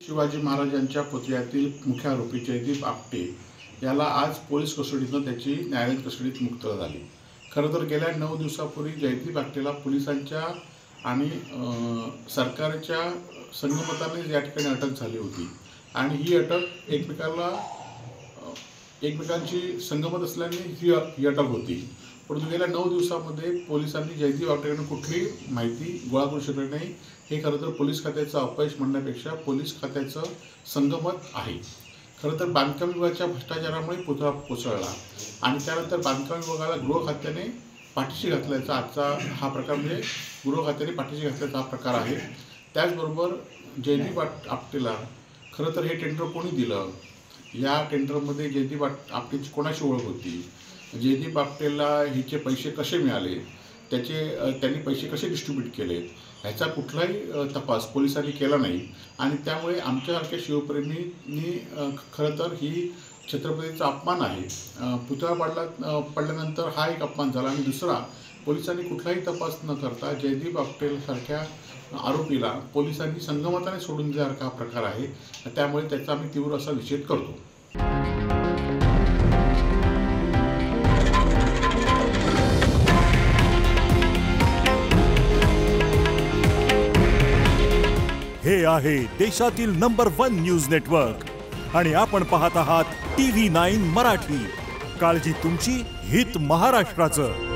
शिवाजी महाराजांच्या पुतळ्यातील मुख्य आरोपी जयदीप आपटे याला आज पोलीस कस्टडीतून त्याची न्यायालयीन कस्टडीत मुक्तता झाली। खरं तर गेल्या 9 दिवसापूर्वी जयदीप आपटेला पोलिसांच्या आणि सरकारच्या संगमताने या ठिकाणी अटक झाली होती आणि ही अटक एकमेकांची संगमत असल्याने ही अटक होती। परंतु गेल्या 9 दिवसांमध्ये पोलिसांनी जयदीप आपटेकडून कुठली माहिती गोळा करू शकले नाही। हे खरं तर पोलीस खात्याचं अपयश म्हणण्यापेक्षा पोलीस खात्याचं संगमत आहे। खरं तर बांधकाम विभागाच्या भ्रष्टाचारामुळे पुतळा कोसळला आणि त्यानंतर बांधकाम विभागाला गृह खात्याने पाठीशी घातल्याचा आजचा हा प्रकार म्हणजे गृह खात्याने पाठीशी घातल्याचा हा प्रकार आहे। त्याचबरोबर जयदीप आपटेला खरं तर हे टेंडर कोणी दिलं, या टेंडरमध्ये जयदीप आपटेची कोणाशी ओळख होती, जयदीप आपटेला हिचे पैसे कसे मिळाले, त्यांनी पैसे कसे डिस्ट्रीब्यूट केले, ह्याचा कुठलाही तपास पोलिसांनी केला नाही आणि त्यामुळे आमच्यासारख्या शिवप्रेमींनी खरं तर ही छत्रपतीचा अपमान आहे। पुतळा पडल्यानंतर हा एक अपमान झाला आणि दुसरा, पोलिसांनी कुठलाही तपास न करता जयदीप आपटेसारख्या आरोपीला पोलिसांनी संगमताने सोडून दिल्यासारखा हा प्रकार आहे। त्यामुळे त्याचा आम्ही तीव्र असा निषेध करतो। हे आहे देशातील नंबर 1 न्यूज नेटवर्क आणि आपण पाहत आहात TV9 मराठी। काळजी तुमची, हित महाराष्ट्राचं।